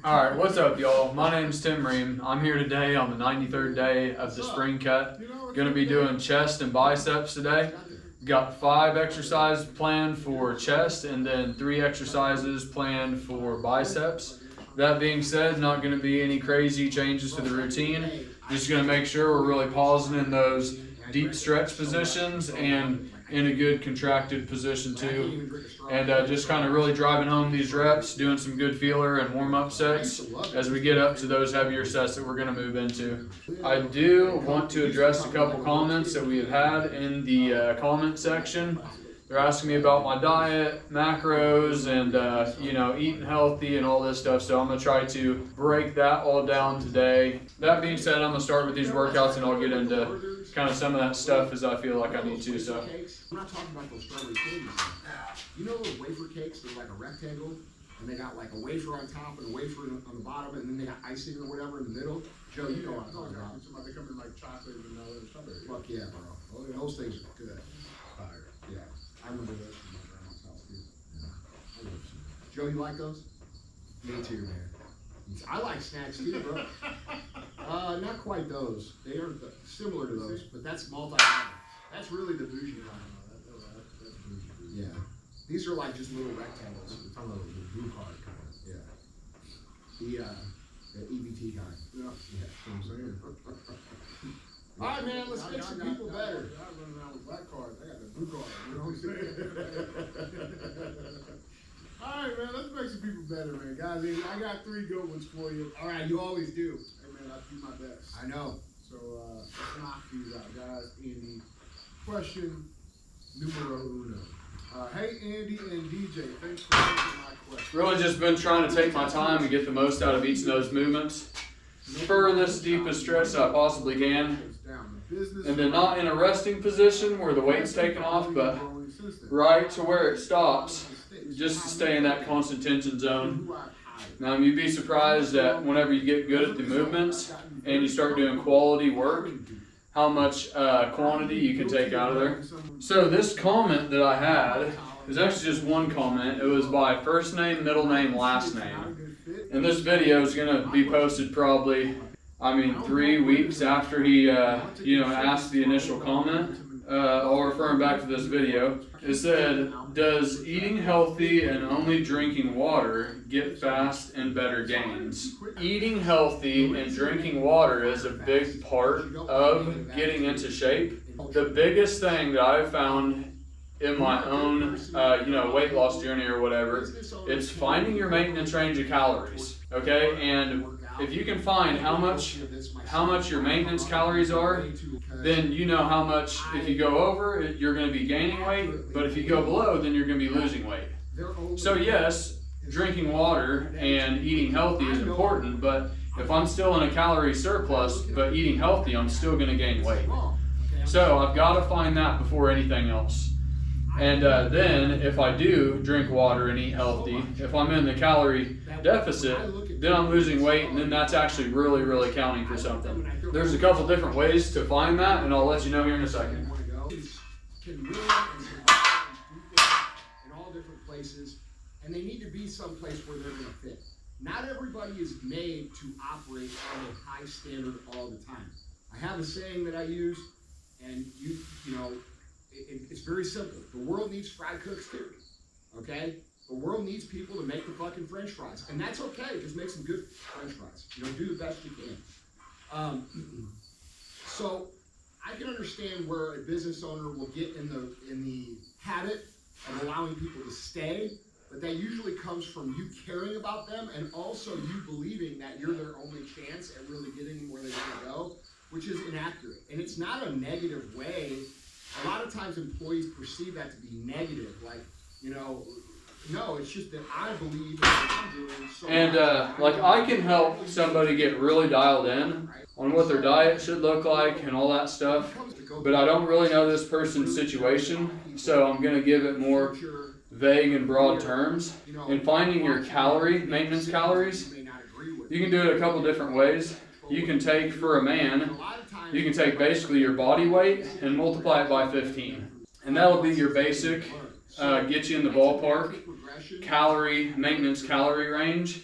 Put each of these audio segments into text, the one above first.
Alright, what's up y'all? My name's Tim Ream. I'm here today on the 93rd day of the spring cut. Gonna be doing chest and biceps today. Got 5 exercises planned for chest and then 3 exercises planned for biceps. That being said, not gonna be any crazy changes to the routine. Just gonna make sure we're really pausing in those deep stretch positions and in a good contracted position too, and just kind of really driving home these reps, doing some good feeler and warm-up sets as we get up to those heavier sets that we're going to move into. I do want to address a couple comments that we have had in the comment section. They're asking me about my diet, macros, and you know, eating healthy and all this stuff, so I'm going to try to break that all down today. That being said, I'm going to start with these workouts and I'll get into kind of some of that stuff as I feel like I need to. So I'm not talking about those strawberry candies. You know those wafer cakes? They're like a rectangle, and they got like a wafer on top and a wafer on the bottom, and then they got icing or whatever in the middle. Joe, you know what I'm talking about. They come in like chocolate, vanilla, and strawberry. Fuck yeah, bro. Those things are good. Fire. Yeah, I remember those from my grandma's house too. Yeah. I love them. Joe, you like those? Me too, man. I like snacks too, bro. Not quite those. They are similar to those, but that's multi-level. That's really the bougie line. That's bougie. Yeah. These are like just little rectangles. We're talking about the blue card kind of. Yeah. The EBT guy. Yeah. Yeah. That's what I'm saying. All right, man. Let's make some people better. I'm running around with black cards. I got the blue card. You know what I'm saying? All right, man. Let's make some people better, man. Guys, I got 3 good ones for you. All right. You always do. Hey, man, I do my best. I know. So let's knock these out, guys. Andy, question numero uno. Hey, Andy and DJ, thanks for answering my question. really just been trying to take my time and get the most out of each of those movements. Furthest, deepest stretch that I possibly can. And then not in a resting position where the weight's taken off, but right to where it stops, just to stay in that constant tension zone. Now, you'd be surprised that whenever you get good at the movements and you start doing quality work, how much quantity you can take out of there. So this comment that I had is actually just one comment. It was by first name, middle name, last name. And this video is going to be posted probably, 3 weeks after he, asked the initial comment. I'll refer him back to this video. It said, does eating healthy and only drinking water get fast and better gains? Eating healthy and drinking water is a big part of getting into shape. The biggest thing that I've found in my own, weight loss journey or whatever, it's finding your maintenance range of calories, okay? And if you can find how much your maintenance calories are, then you know how much, if you go over, you're going to be gaining weight, but if you go below, then you're going to be losing weight. So yes, drinking water and eating healthy is important, but if I'm still in a calorie surplus, but eating healthy, I'm still going to gain weight. So I've got to find that before anything else. And then if I do drink water and eat healthy, if I'm in the calorie deficit, then I'm losing weight, and then that's actually really, really counting for something. There's a couple different ways to find that, and I'll let you know here in a second. Can live in all different places, and they need to be someplace where they're going to fit. Not everybody is made to operate at a high standard all the time. I have a saying that I use, and it's very simple. The world needs fry cooks too, okay? The world needs people to make the fucking French fries, and that's okay. Just make some good French fries. Do the best you can. So I can understand where a business owner will get in the habit of allowing people to stay, but that usually comes from you caring about them and also you believing that you're their only chance at really getting where they want to go, which is inaccurate. And it's not a negative way. A lot of times employees perceive that to be negative, no, it's just that I believe in what I'm doing. So I can help somebody get really dialed in on what their diet should look like and all that stuff, but I don't really know this person's situation, so I'm going to give it more vague and broad terms. In finding your maintenance calories, you can do it a couple different ways. You can take, for a man, you can take basically your body weight and multiply it by 15. And that'll be your basic, get you in the ballpark, maintenance calorie range.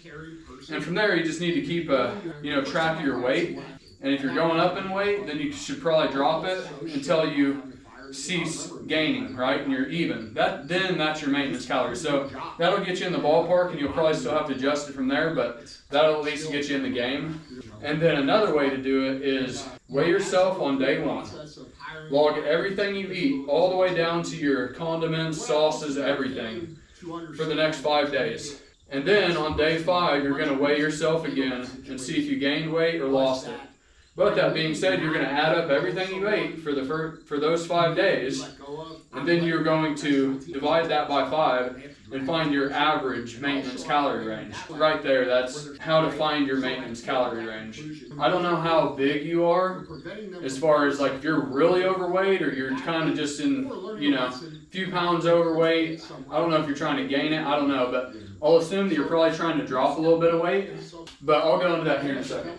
And from there, you just need to keep a track of your weight. And if you're going up in weight, then you should probably drop it until you cease gaining, right? And you're even. Then that's your maintenance calories. So that'll get you in the ballpark, and you'll probably still have to adjust it from there, but that'll at least get you in the game. And then another way to do it is weigh yourself on day 1. Log everything you eat, all the way down to your condiments, sauces, everything, for the next 5 days. And then on day 5, you're going to weigh yourself again and see if you gained weight or lost it. But that being said, you're going to add up everything you ate for those 5 days, and then you're going to divide that by 5 and find your average maintenance calorie range. Right there, that's how to find your maintenance calorie range. I don't know how big you are, as far as like if you're really overweight or you're kind of just in, a few pounds overweight. I don't know if you're trying to gain it, I don't know, but I'll assume that you're probably trying to drop a little bit of weight, but I'll go into that here in a second.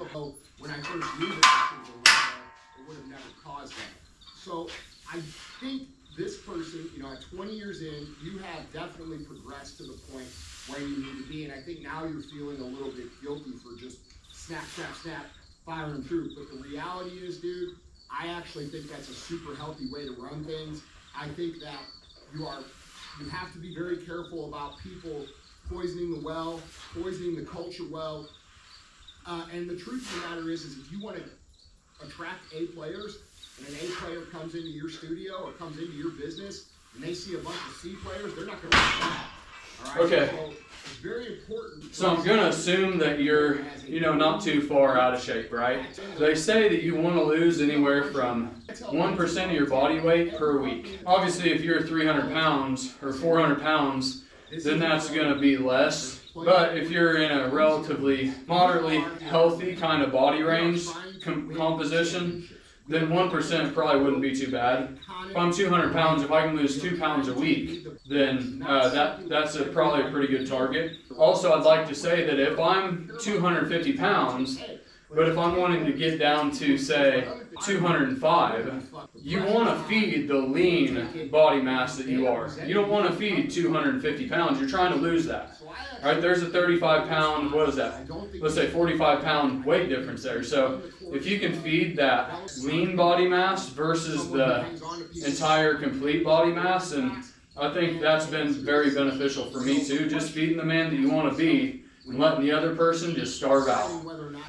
When I first used it would have never caused that. So I think this person, at 20 years in, you have definitely progressed to the point where you need to be. And I think now you're feeling a little bit guilty for just snap, firing through. But the reality is, dude, I actually think that's a super healthy way to run things. I think that you have to be very careful about people poisoning the well, poisoning the culture well. And the truth of the matter is if you want to attract A players, and an A player comes into your studio or comes into your business, and they see a bunch of C players, they're not going to like that. All right? Okay. So it's very important. So I'm going to assume that you're, not too far out of shape, right? They say that you want to lose anywhere from 1% of your body weight per week. Obviously, if you're 300 pounds or 400 pounds, then that's going to be less. But if you're in a relatively moderately healthy kind of body range composition, then 1% probably wouldn't be too bad. If I'm 200 pounds, if I can lose 2 pounds a week, then that's probably a pretty good target. Also, I'd like to say that if I'm 250 pounds, but if I'm wanting to get down to, say, 205, you want to feed the lean body mass that you are. You don't want to feed 250 pounds. You're trying to lose that. All right, there's a 35 pound, what is that? Let's say 45 pound weight difference there. So if you can feed that lean body mass versus the entire complete body mass, and I think that's been very beneficial for me too, just feeding the man that you want to be and letting the other person just starve out.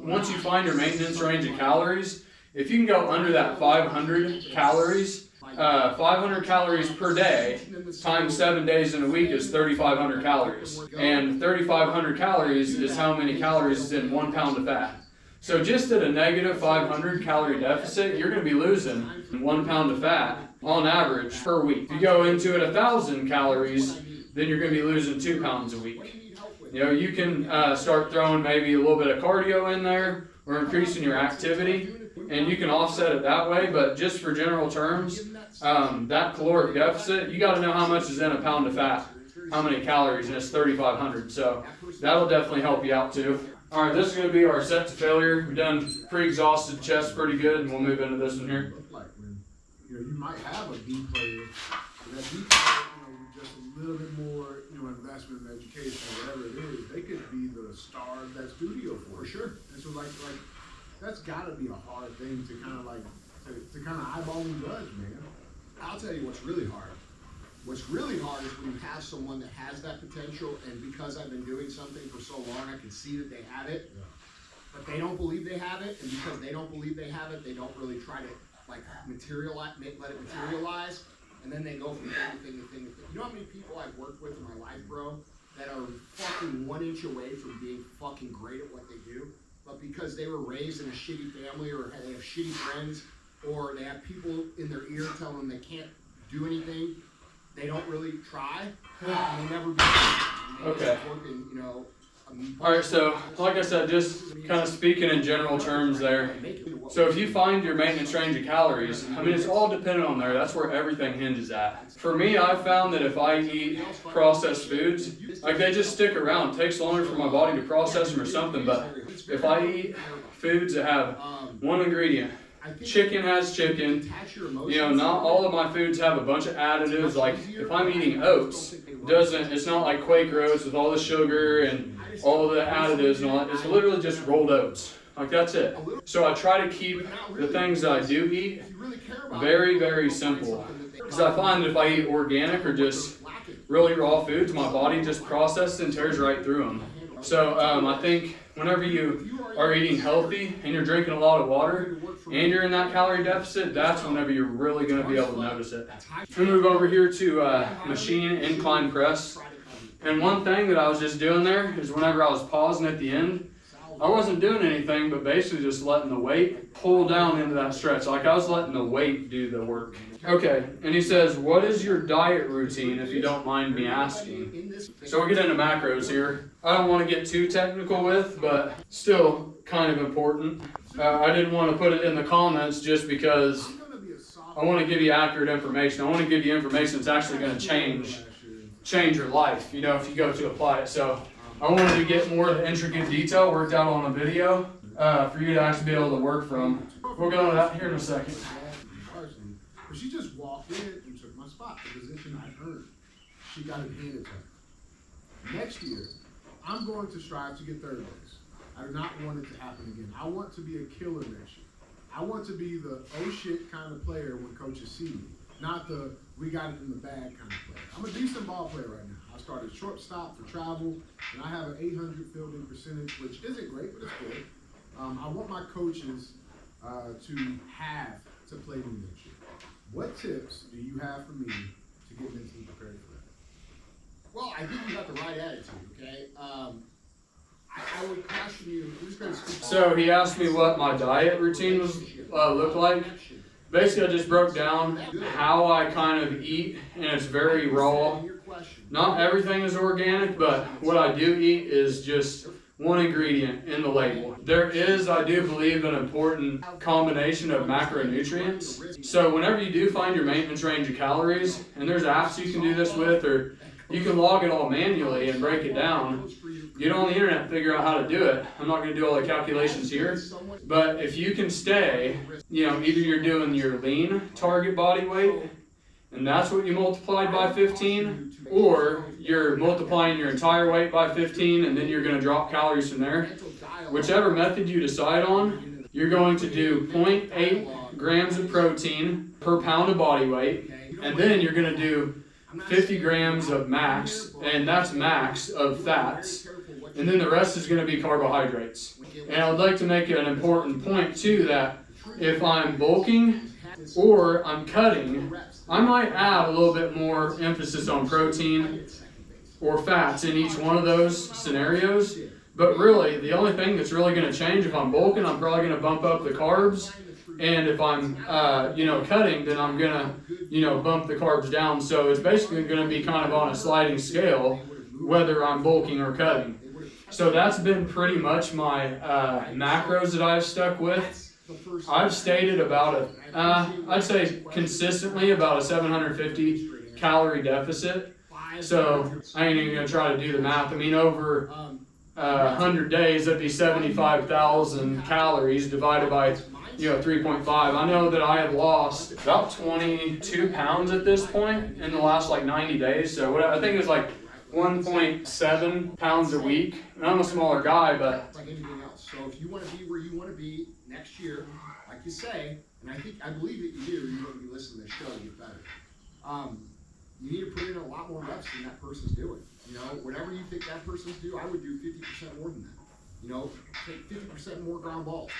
Once you find your maintenance range of calories, if you can go under that 500 calories, 500 calories per day times 7 days in a week is 3,500 calories. And 3,500 calories is how many calories is in 1 pound of fat. So just at a negative 500 calorie deficit, you're going to be losing 1 pound of fat on average per week. If you go into it 1,000 calories, then you're going to be losing 2 pounds a week. You can start throwing maybe a little bit of cardio in there or increasing your activity, and you can offset it that way. But just for general terms, that caloric deficit, you got to know how much is in a pound of fat, how many calories, and it's 3,500. So that'll definitely help you out too. All right, this is going to be our set to failure. We've done pre-exhausted chest pretty good, and we'll move into this one here. You might have a B player, but that B player, with just a little bit more, investment in education or whatever it is, they could be the star of that studio for sure. And so like that's got to be a hard thing to kind of to kind of eyeball and judge, man. I'll tell you what's really hard. What's really hard is when you have someone that has that potential, and because I've been doing something for so long, I can see that they have it, but they don't believe they have it, and because they don't believe they have it, they don't really try to let it materialize, and then they go from thing to thing. You know how many people I've worked with in my life, bro, that are fucking 1 inch away from being fucking great at what they do, but because they were raised in a shitty family, or they have shitty friends, or they have people in their ear telling them they can't do anything, they don't really try, and they never do. Okay. All right, so like I said, just kind of speaking in general terms there. So if you find your maintenance range of calories, it's all dependent on there. That's where everything hinges at. For me, I've found that if I eat processed foods, they just stick around. It takes longer for my body to process them or something, but if I eat foods that have one ingredient, chicken has chicken, not all of my foods have a bunch of additives. Like if I'm eating oats, it's not like Quaker oats with all the sugar and all the additives and all that. It's literally just rolled oats. Like, that's it. So I try to keep the things that I do eat very, very simple. Because I find that if I eat organic or just really raw foods, my body just processes and tears right through them. So I think whenever you are eating healthy and you're drinking a lot of water and you're in that calorie deficit, that's whenever you're really going to be able to notice it. We move over here to machine incline press. And one thing that I was just doing there is whenever I was pausing at the end, I wasn't doing anything but basically just letting the weight pull down into that stretch. Like, I was letting the weight do the work. Okay, and he says, what is your diet routine, if you don't mind me asking? So we'll get into macros here. I don't want to get too technical with, but still kind of important. I didn't want to put it in the comments just because I want to give you accurate information. I want to give you information that's actually going to change your life, you know, if you go to apply it. So I wanted to get more of the intricate detail worked out on a video for you to actually be able to work from. We'll go into that here in a second. But she just walked in and took my spot, the position I earned. She got it handed to her. Next year, I'm going to strive to get third place. I do not want it to happen again. I want to be a killer next year. I want to be the oh shit kind of player when coaches see me, not the we got it in the bag kind of player. I'm a decent ball player right now. I started shortstop for travel, and I have an 800 fielding percentage, which isn't great, but it's good. I want my coaches to have to play me next year. What tips do you have for me to get mentally prepared for that? Well, I think you got the right attitude, okay? I would caution you, who's going to speak. So he asked me what my diet routine was looked like. Basically, I just broke down how I kind of eat, and it's very raw. Not everything is organic, but what I do eat is just one ingredient in the label. There is, I do believe, an important combination of macronutrients. So whenever you do find your maintenance range of calories, and there's apps you can do this with, or you can log it all manually and break it down. Get on the internet and figure out how to do it. I'm not going to do all the calculations here, but if you can stay, you know, either you're doing your lean target body weight, and that's what you multiplied by 15, or you're multiplying your entire weight by 15, and then you're going to drop calories from there. Whichever method you decide on, you're going to do 0.8 grams of protein per pound of body weight, and then you're going to do 50 grams of max, and that's max of fats, and then the rest is going to be carbohydrates. And I would like to make an important point too, that if I'm bulking or I'm cutting, I might add a little bit more emphasis on protein or fats in each one of those scenarios. But really, the only thing that's really going to change, if I'm bulking, I'm probably going to bump up the carbs. And if I'm, cutting, then I'm going to, bump the carbs down. So it's basically going to be kind of on a sliding scale, whether I'm bulking or cutting. So that's been pretty much my macros that I've stuck with. I've stated about I'd say consistently about a 750 calorie deficit. So I ain't even going to try to do the math. I mean, over 100 days, that'd be 75,000 calories divided by 3.5. I know that I have lost about 22 pounds at this point in the last 90 days. So I think it's 1.7 pounds a week. And I'm a smaller guy, but like anything else. So if you want to be where you want to be next year, like you say, and I believe that you do, you're going to be listening to this show to get better. You need to put in a lot more reps than that person's doing. Whatever you think that person's doing, I would do 50% more than that. Take 50% more ground balls.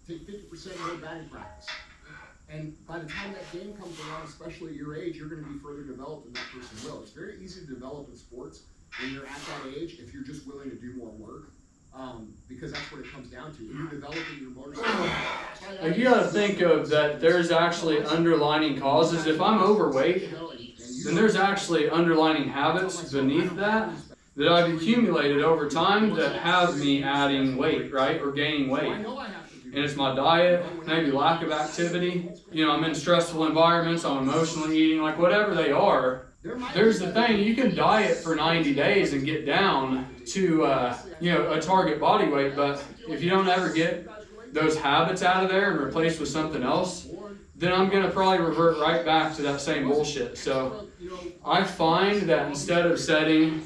Take 50% more batting practice. And by the time that game comes around, especially at your age, you're going to be further developed than that person will. It's very easy to develop in sports when you're at that age if you're just willing to do more work, because that's what it comes down to. When you're developing your motor skills. You got to think of that there's actually underlying causes. If I'm overweight, then there's actually underlying habits beneath that I've accumulated over time that have me adding weight, right, or gaining weight. And it's my diet, maybe lack of activity. I'm in stressful environments, I'm emotionally eating, whatever they are. There's the thing, you can diet for 90 days and get down to, a target body weight, but if you don't ever get those habits out of there and replaced with something else, then I'm going to probably revert right back to that same bullshit. So I find that instead of setting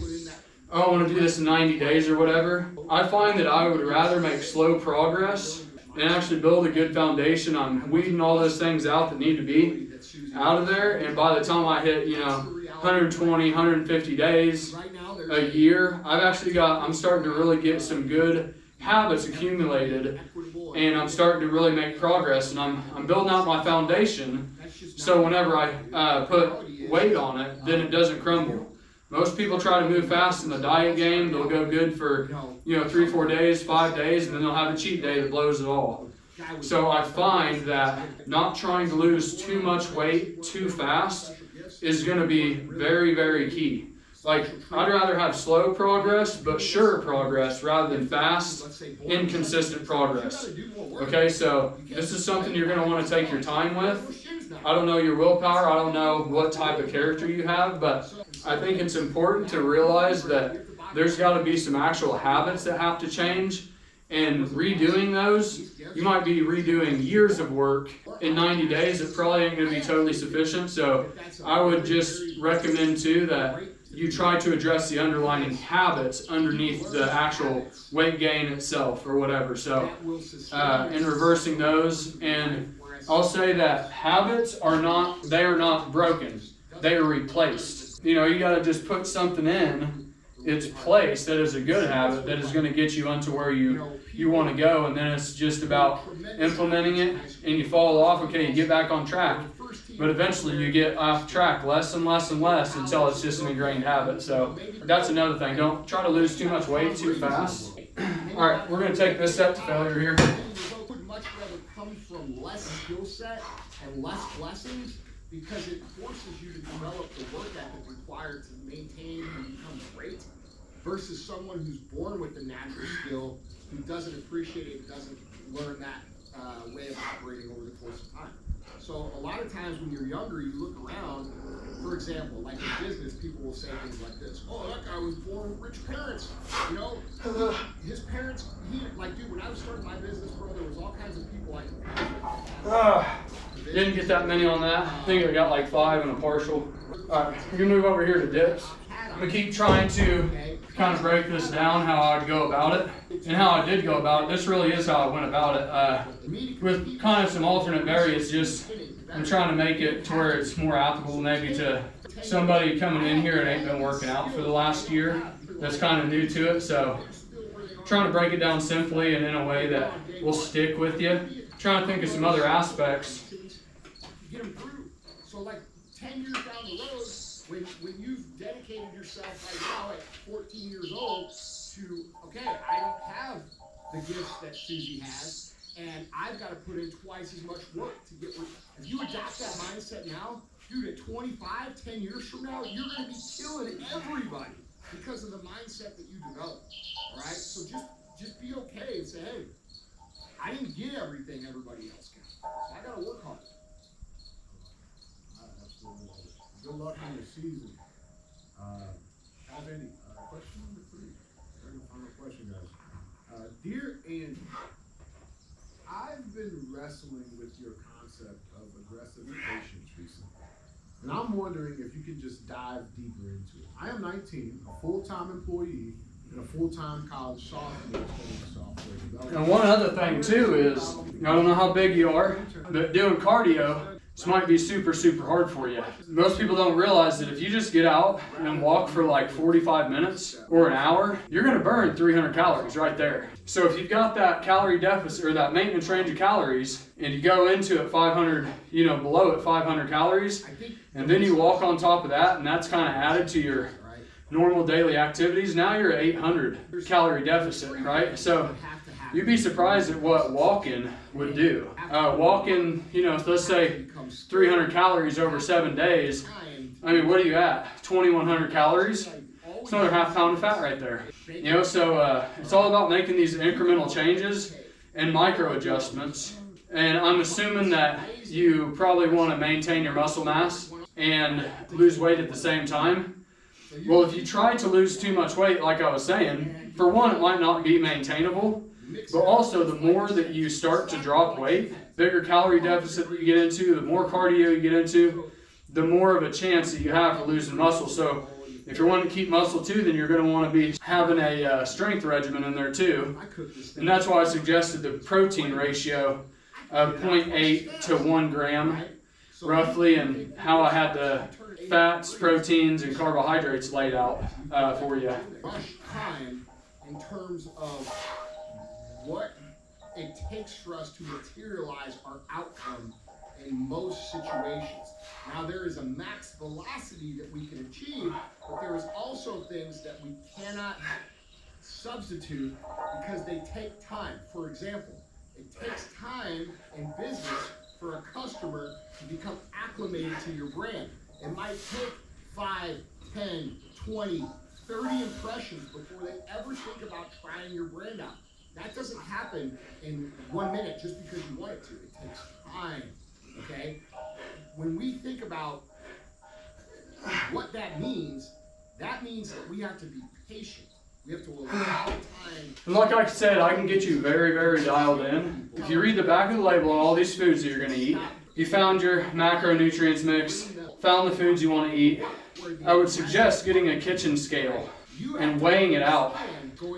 oh, I want to do this in 90 days or whatever. I find that I would rather make slow progress and actually build a good foundation. I'm weeding all those things out that need to be out of there, and by the time I hit, 120, 150 days, a year, I'm starting to really get some good habits accumulated, and I'm starting to really make progress, and I'm building out my foundation, so whenever I put weight on it, then it doesn't crumble. Most people try to move fast in the diet game. They'll go good for 3-4 days, 5 days, and then they'll have a cheat day that blows it all. So I find that not trying to lose too much weight too fast is going to be very, very key. Like, I'd rather have slow progress, but sure progress, rather than fast, inconsistent progress. Okay, so this is something you're going to want to take your time with. I don't know your willpower, I don't know what type of character you have, but I think it's important to realize that there's got to be some actual habits that have to change, and redoing those, you might be redoing years of work in 90 days. It probably ain't going to be totally sufficient, so I would just recommend too that you try to address the underlying habits underneath the actual weight gain itself or whatever. So in reversing those, and I'll say that habits are not broken, they are replaced. You got to just put something in its place that is a good habit that is going to get you onto where you want to go, and then it's just about implementing it, and you fall off, okay, you get back on track. But eventually you get off track less and less and less until it's just an ingrained habit. So that's another thing. Don't try to lose too much weight too fast. All right, we're going to take this step to failure here. Would much rather come from less skill set and less blessings, because it forces you to develop the work ethic required to maintain and become great, versus someone who's born with the natural skill, who doesn't appreciate it, doesn't learn that way of operating over the course of time. So a lot of times when you're younger, you look around, for example, like in business, people will say things like this: oh, that guy was born with rich parents. His parents, dude, when I was starting my business, bro, there was all kinds of people Didn't get that many on that. I think I got like 5 and a partial. All right, we're going to move over here to dips. I'm going to keep trying to kind of break this down, how I'd go about it, and how I did go about it. This really is how I went about it. With kind of some alternate variants, I'm trying to make it to where it's more applicable maybe to somebody coming in here and ain't been working out for the last year, that's kind of new to it. So trying to break it down simply and in a way that will stick with you. Trying to think of some other aspects. Get them through. So 10 years down the road, when you've dedicated yourself right now at 14 years old to, okay, I don't have the gifts that Susie has, and I've got to put in twice as much work to get. If you adopt that mindset now, dude, at 25, 10 years from now, you're going to be killing everybody because of the mindset that you develop. All right, so just be okay and say, hey, I didn't get everything everybody else got, so I got to work hard. Absolutely. Good luck in your season. Have any question number 3? Very final question, guys. Dear Andy, I've been wrestling with your concept of aggressive patience recently, and I'm wondering if you could just dive deeper into it. I am 19, a full-time employee in a full-time college sophomore studying software development. And one other thing too is, I don't know how big you are, but doing cardio, this might be super, super hard for you. Most people don't realize that if you just get out and walk for like 45 minutes or an hour, you're going to burn 300 calories right there. So if you've got that calorie deficit or that maintenance range of calories, and you go into it 500, below it 500 calories, and then you walk on top of that, and that's kind of added to your normal daily activities, now you're at 800 calorie deficit, right? So you'd be surprised at what walking would do. Walking, let's say 300 calories over 7 days. I mean, what are you at? 2,100 calories? It's another half pound of fat right there. So it's all about making these incremental changes and micro adjustments. And I'm assuming that you probably want to maintain your muscle mass and lose weight at the same time. Well, if you try to lose too much weight, like I was saying, for one, it might not be maintainable, but also the more that you start to drop weight, bigger calorie deficit that you get into, the more cardio you get into, the more of a chance that you have for losing muscle. So If you're wanting to keep muscle too, then you're going to want to be having a strength regimen in there too. And that's why I suggested the protein ratio of 0.8 to 1 gram roughly, and how I had the fats, proteins, and carbohydrates laid out for you. Time in terms of what it takes for us to materialize our outcome in most situations. Now, there is a max velocity that we can achieve, but there is also things that we cannot substitute because they take time. For example, it takes time in business for a customer to become acclimated to your brand. It might take 5, 10, 20, 30 impressions before they ever think about trying your brand out. That doesn't happen in 1 minute just because you want it to. It takes time, okay? When we think about what that means that we have to be patient. We have to allow time. And like I said, I can get you very, very dialed in. If you read the back of the label on all these foods that you're going to eat, you found your macronutrients mix, found the foods you want to eat, I would suggest getting a kitchen scale and weighing it out,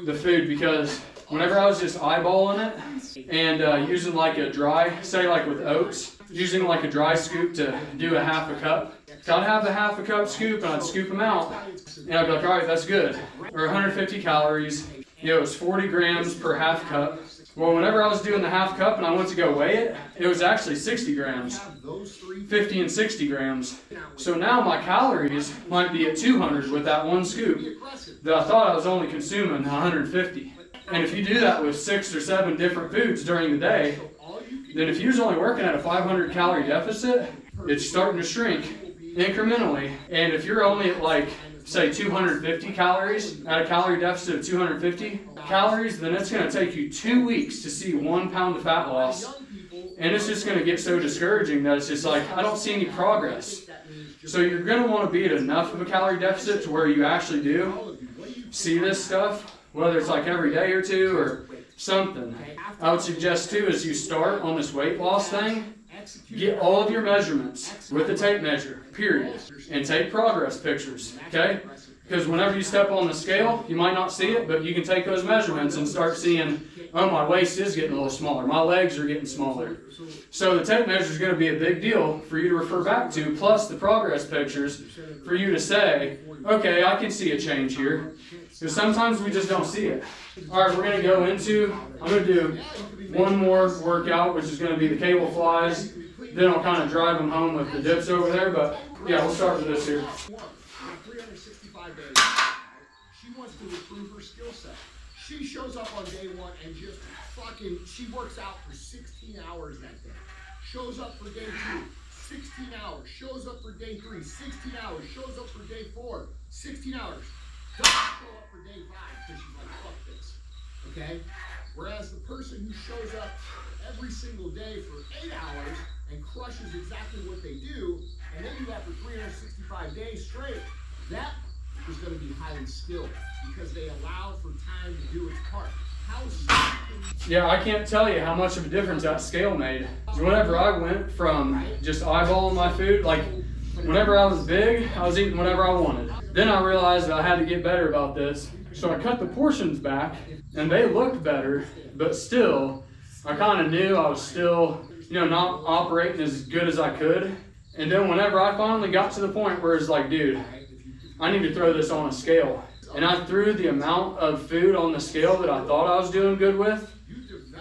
the food, because whenever I was just eyeballing it and using like a dry, say like with oats, using like a dry scoop to do a half a cup, I'd have the half a cup scoop and I'd scoop them out and I'd be like, all right, that's good. Or 150 calories, it was 40 grams per half cup. Well, whenever I was doing the half cup and I went to go weigh it, it was actually 60 grams, 50 and 60 grams. So now my calories might be at 200 with that one scoop that I thought I was only consuming 150. And if you do that with 6 or 7 different foods during the day, then if you're only working at a 500 calorie deficit, it's starting to shrink incrementally. And if you're only at like, say 250 calories, at a calorie deficit of 250 calories, then it's going to take you 2 weeks to see 1 pound of fat loss. And it's just going to get so discouraging that it's just like, I don't see any progress. So you're going to want to be at enough of a calorie deficit to where you actually do see this stuff, whether it's like every day or two or something. I would suggest too, as you start on this weight loss thing, get all of your measurements with a tape measure, period, and take progress pictures, okay? Because whenever you step on the scale, you might not see it, but you can take those measurements and start seeing, oh, my waist is getting a little smaller, my legs are getting smaller. So the tape measure is going to be a big deal for you to refer back to, plus the progress pictures for you to say, okay, I can see a change here. Because sometimes we just don't see it. All right, we're going to go into, I'm going to do one more workout, which is going to be the cable flies. Then I'll kind of drive them home with the dips over there, but yeah, we'll start with this here. 365 days, she wants to improve her skill set. She shows up on day 1 and just she works out for 16 hours that day. Shows up for day 2, 16 hours. Shows up for day 3, 16 hours. Shows up for day 4, 16 hours. Doesn't show up for day 5 because she's like, fuck this, okay? Whereas the person who shows up every single day for 8 hours and crushes exactly what they do, and they do that for 365 days straight, that is going to be highly skilled because they allow for time to do its part. Yeah, I can't tell you how much of a difference that scale made. Whenever I went from just eyeballing my food, like whenever I was big, I was eating whatever I wanted. Then I realized that I had to get better about this. So I cut the portions back and they looked better, but still, I kind of knew I was still, not operating as good as I could. And then whenever I finally got to the point where it's like, dude, I need to throw this on a scale. And I threw the amount of food on the scale that I thought I was doing good with.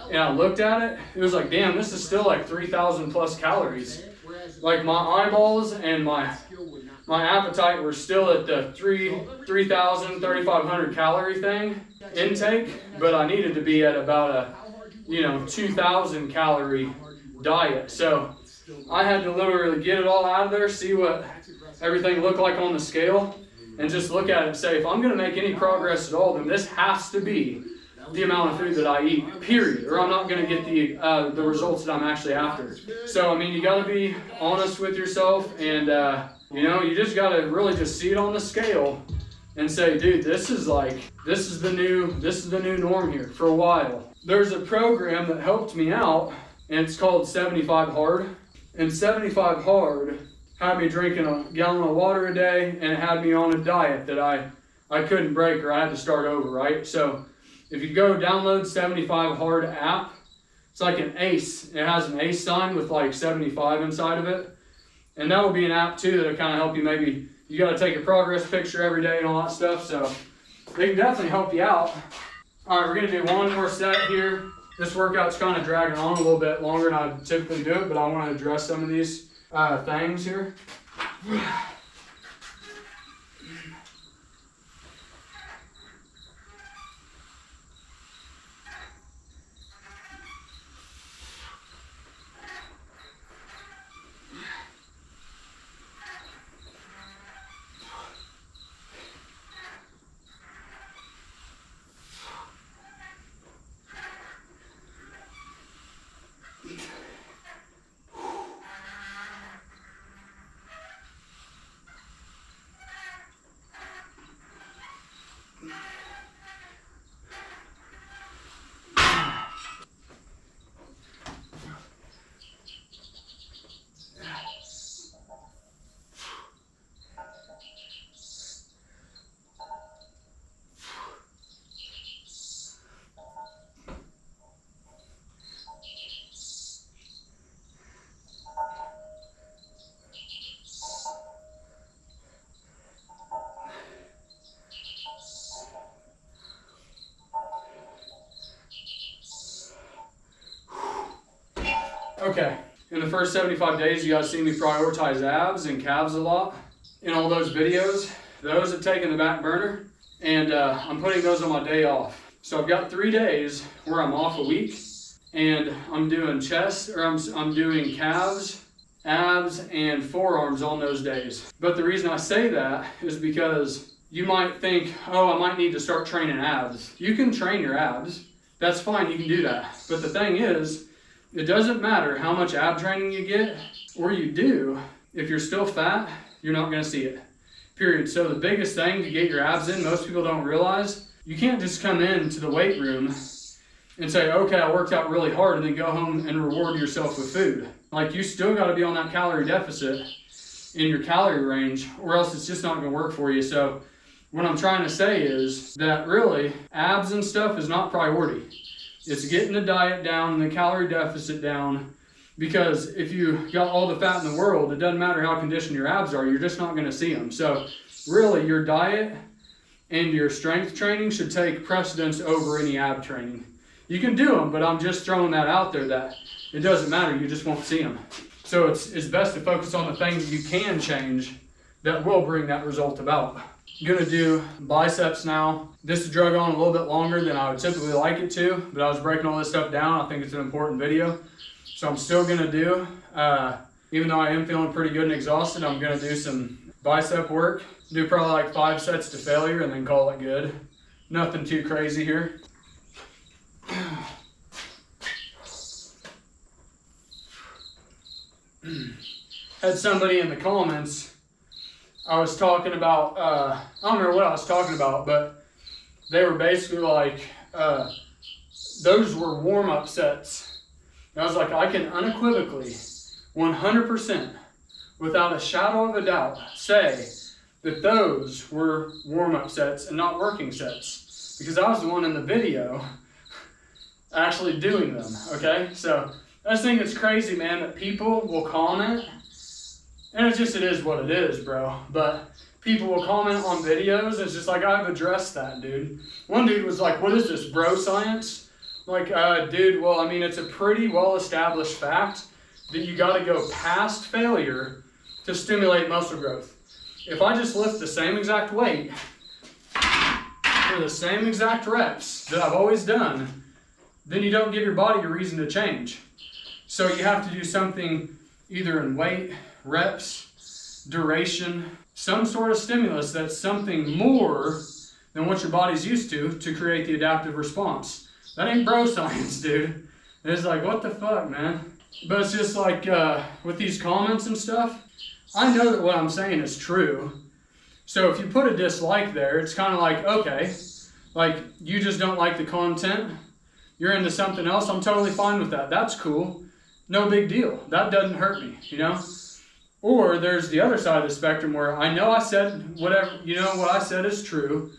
And I looked at it, it was like, damn, this is still like 3,000 plus calories. Like my eyeballs and my appetite were still at the 3,000, 3,500 calorie thing intake, but I needed to be at about a, 2,000 calorie diet. So I had to literally get it all out of there, see what everything looked like on the scale, and just look at it and say, if I'm going to make any progress at all, then this has to be the amount of food that I eat, period, or I'm not going to get the results that I'm actually after. So, you got to be honest with yourself, and, you just got to really just see it on the scale and say, dude, this is the new norm here for a while. There's a program that helped me out, and it's called 75 Hard. And 75 Hard had me drinking a gallon of water a day, and it had me on a diet that I couldn't break, or I had to start over, right? So if you go download 75 Hard app, it's like an ACE. It has an ACE sign with like 75 inside of it. And that will be an app too that'll kind of help you. Maybe you got to take a progress picture every day and all that stuff. So they can definitely help you out. All right, we're going to do one more set here. This workout's kind of dragging on a little bit longer than I typically do it, but I want to address some of these things here. Okay, in the first 75 days, you guys see me prioritize abs and calves a lot in all those videos. Those have taken the back burner, and I'm putting those on my day off. So I've got 3 days where I'm off a week, and I'm doing chest, or I'm doing calves, abs, and forearms on those days. But the reason I say that is because you might think, oh, I might need to start training abs. You can train your abs. That's fine, you can do that. But the thing is, it doesn't matter how much ab training you get, or you do, if you're still fat, you're not gonna see it, period. So the biggest thing to get your abs in, most people don't realize, you can't just come into the weight room and say, okay, I worked out really hard, and then go home and reward yourself with food. Like, you still gotta be on that calorie deficit in your calorie range, or else it's just not gonna work for you. So what I'm trying to say is that really, abs and stuff is not priority. It's getting the diet down and the calorie deficit down, because if you got all the fat in the world, it doesn't matter how conditioned your abs are, you're just not going to see them. So really, your diet and your strength training should take precedence over any ab training. You can do them, but I'm just throwing that out there that it doesn't matter, you just won't see them. So it's best to focus on the things that you can change that will bring that result about. I'm gonna do biceps now. This is drug on a little bit longer than I would typically like it to, but I was breaking all this stuff down. I think it's an important video. So I'm still gonna do, even though I am feeling pretty good and exhausted, I'm gonna do some bicep work. Do probably like 5 sets to failure and then call it good. Nothing too crazy here. Had somebody in the comments, I was talking about, I don't remember what I was talking about, but they were basically like, those were warm-up sets. And I was like, I can unequivocally, 100%, without a shadow of a doubt, say that those were warm-up sets and not working sets. Because I was the one in the video actually doing them, okay? So I just think it's crazy, man, that people will comment. And it is what it is, bro. But people will comment on videos. It's just like, I've addressed that, dude. One dude was like, what is this, bro science? Like, dude, well, I mean, it's a pretty well-established fact that you got to go past failure to stimulate muscle growth. If I just lift the same exact weight for the same exact reps that I've always done, then you don't give your body a reason to change. So you have to do something either in weight, reps, duration, some sort of stimulus that's something more than what your body's used to create the adaptive response. That ain't bro science, dude. It's like, what the fuck, man? But it's just like, with these comments and stuff, I know that what I'm saying is true. So if you put a dislike there, it's kind of like, okay, like, you just don't like the content, you're into something else, I'm totally fine with that. That's cool. No big deal. That doesn't hurt me, you know? Or there's the other side of the spectrum where I know I said whatever, what I said is true,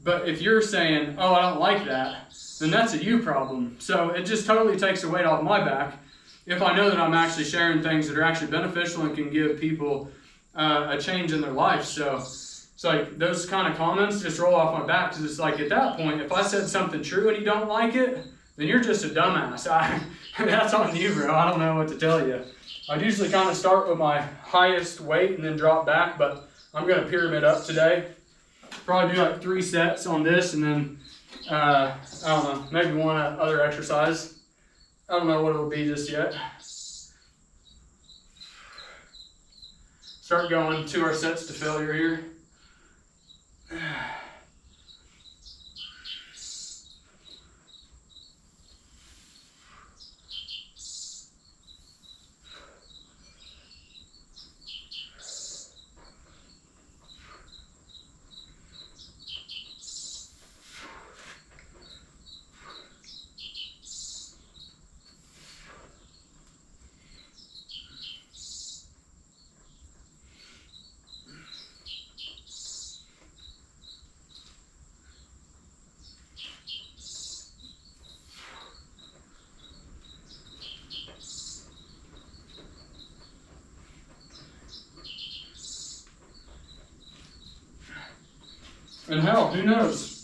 but if you're saying, oh, I don't like that, then that's a you problem. So it just totally takes the weight off my back if I know that I'm actually sharing things that are actually beneficial and can give people a change in their life. So it's like those kind of comments just roll off my back, because it's like at that point, if I said something true and you don't like it, then you're just a dumbass. That's on you, bro. I don't know what to tell you. I'd usually kind of start with my highest weight and then drop back, but I'm going to pyramid up today. Probably do like 3 sets on this, and then, I don't know, maybe one other exercise. I don't know what it'll be just yet. Start going 2 sets to failure here. And hell, who knows?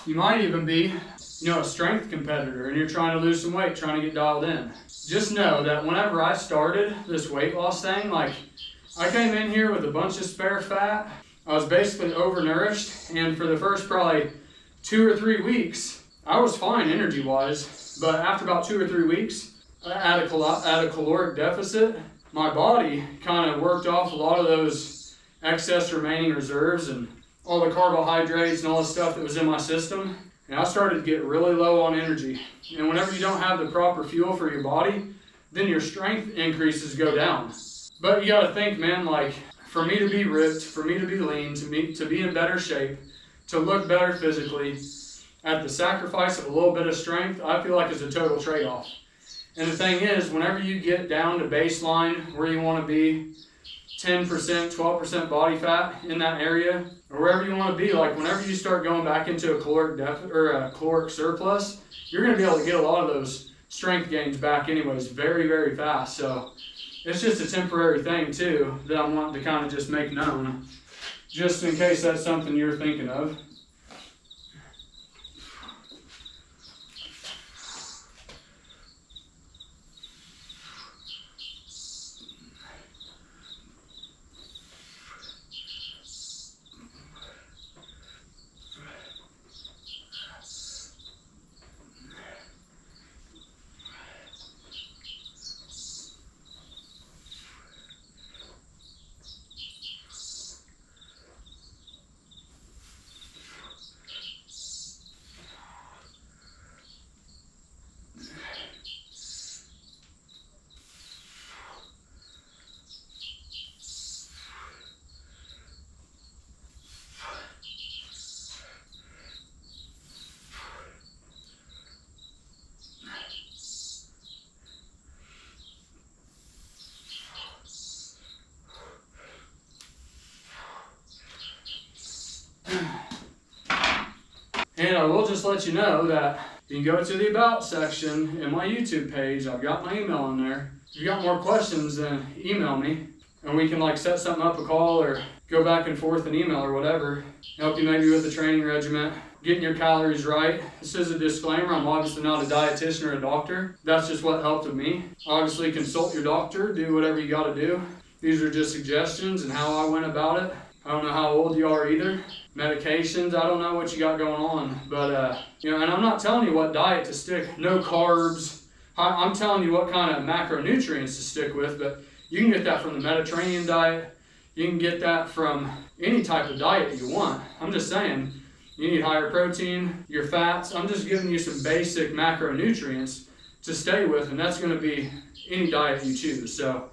You might even be, a strength competitor and you're trying to lose some weight, trying to get dialed in. Just know that whenever I started this weight loss thing, like I came in here with a bunch of spare fat. I was basically overnourished, and for the first probably 2 or 3 weeks, I was fine energy-wise. But after about 2 or 3 weeks, at a caloric deficit, my body kind of worked off a lot of those excess remaining reserves and all the carbohydrates and all the stuff that was in my system. And I started to get really low on energy. And whenever you don't have the proper fuel for your body, then your strength increases go down. But you gotta think, man, like for me to be ripped, for me to be lean, to be in better shape, to look better physically, at the sacrifice of a little bit of strength, I feel like it's a total trade-off. And the thing is, whenever you get down to baseline where you want to be, 10%, 12% body fat in that area, or wherever you want to be, like whenever you start going back into a caloric deficit or a caloric surplus, you're going to be able to get a lot of those strength gains back anyways very, very fast. So it's just a temporary thing too that I'm wanting to kind of just make known, just in case that's something you're thinking of. And I will just let you know that you can go to the About section in my YouTube page. I've got my email in there. If you got more questions, then email me, and we can like set something up, a call, or go back and forth an email or whatever. Help you maybe with the training regimen, getting your calories right. This is a disclaimer. I'm obviously not a dietitian or a doctor. That's just what helped with me. Obviously, consult your doctor. Do whatever you got to do. These are just suggestions and how I went about it. I don't know how old you are either. Medications, I don't know what you got going on. But, and I'm not telling you what diet to stick. No carbs. I'm telling you what kind of macronutrients to stick with. But you can get that from the Mediterranean diet. You can get that from any type of diet you want. I'm just saying, you need higher protein, your fats. I'm just giving you some basic macronutrients to stay with. And that's going to be any diet you choose. So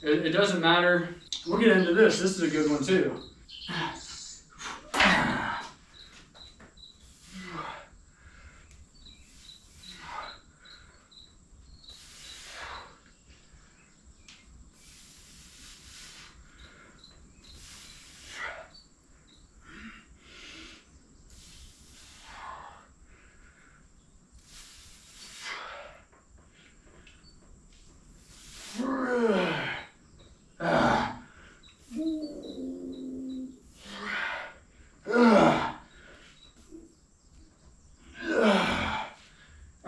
it doesn't matter. We'll get into this. This is a good one too.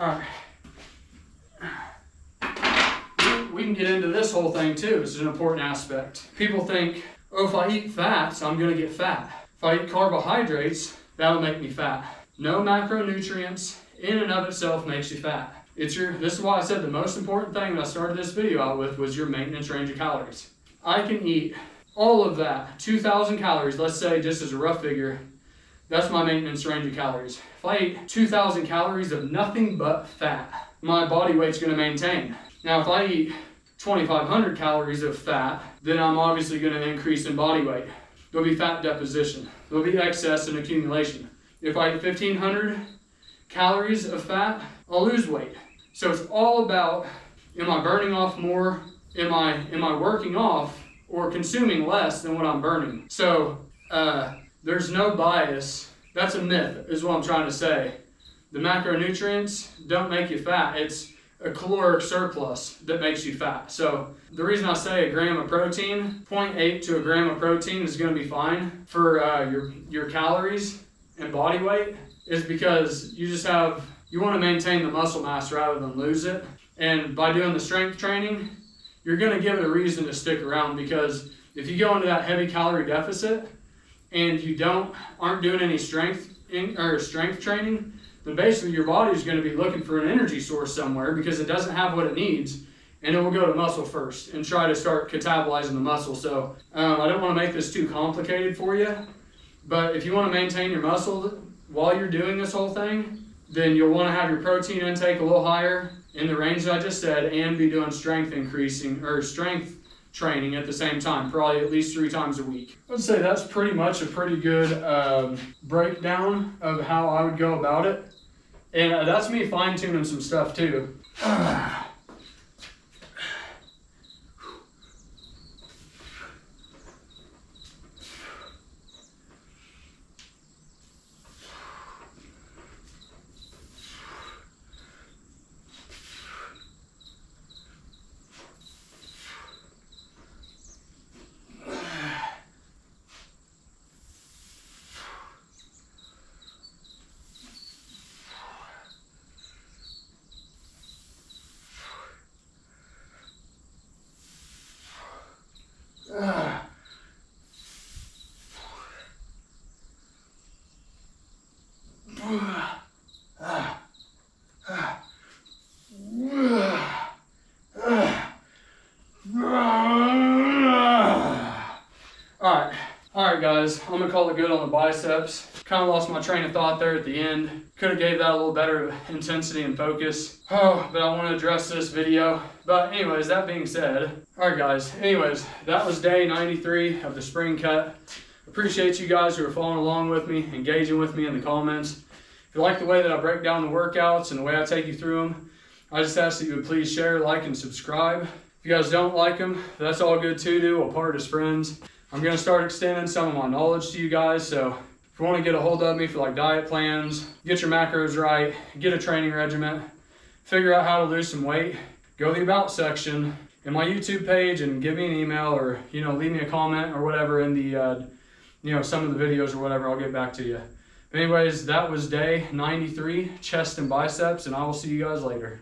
Alright. We can get into this whole thing too. This is an important aspect. People think, oh, if I eat fats, I'm gonna get fat. If I eat carbohydrates, that'll make me fat. No macronutrients in and of itself makes you fat. This is why I said the most important thing that I started this video out with was your maintenance range of calories. I can eat all of that, 2,000 calories, let's say just as a rough figure, that's my maintenance range of calories. If I eat 2,000 calories of nothing but fat, my body weight's gonna maintain. Now, if I eat 2,500 calories of fat, then I'm obviously gonna increase in body weight. There'll be fat deposition. There'll be excess and accumulation. If I eat 1,500 calories of fat, I'll lose weight. So it's all about, am I burning off more? Am I working off or consuming less than what I'm burning? So there's no bias. That's a myth, is what I'm trying to say. The macronutrients don't make you fat. It's a caloric surplus that makes you fat. So the reason I say a gram of protein, 0.8 to a gram of protein is going to be fine for your calories and body weight, is because you want to maintain the muscle mass rather than lose it. And by doing the strength training, you're going to give it a reason to stick around, because if you go into that heavy calorie deficit and you aren't doing any strength training, then basically your body is going to be looking for an energy source somewhere because it doesn't have what it needs, and it will go to muscle first and try to start catabolizing the muscle. So I don't want to make this too complicated for you, but if you want to maintain your muscle while you're doing this whole thing, then you'll want to have your protein intake a little higher in the range that I just said, and be doing strength training at the same time, probably at least 3 times a week. I'd say that's pretty much a pretty good breakdown of how I would go about it. And that's me fine-tuning some stuff too. Alright guys, I'm going to call it good on the biceps. Kind of lost my train of thought there at the end. Could have gave that a little better intensity and focus. Oh, but I want to address this video. But anyways, that being said, alright guys, anyways, that was day 93 of the spring cut. Appreciate you guys who are following along with me, engaging with me in the comments. If you like the way that I break down the workouts and the way I take you through them, I just ask that you would please share, like, and subscribe. If you guys don't like them, that's all good too. We'll part as friends. I'm going to start extending some of my knowledge to you guys, so if you want to get a hold of me for like diet plans, get your macros right, get a training regimen, figure out how to lose some weight, go to the About section in my YouTube page and give me an email, or leave me a comment or whatever in the some of the videos or whatever. I'll get back to you. But anyways, that was day 93, chest and biceps, and I will see you guys later.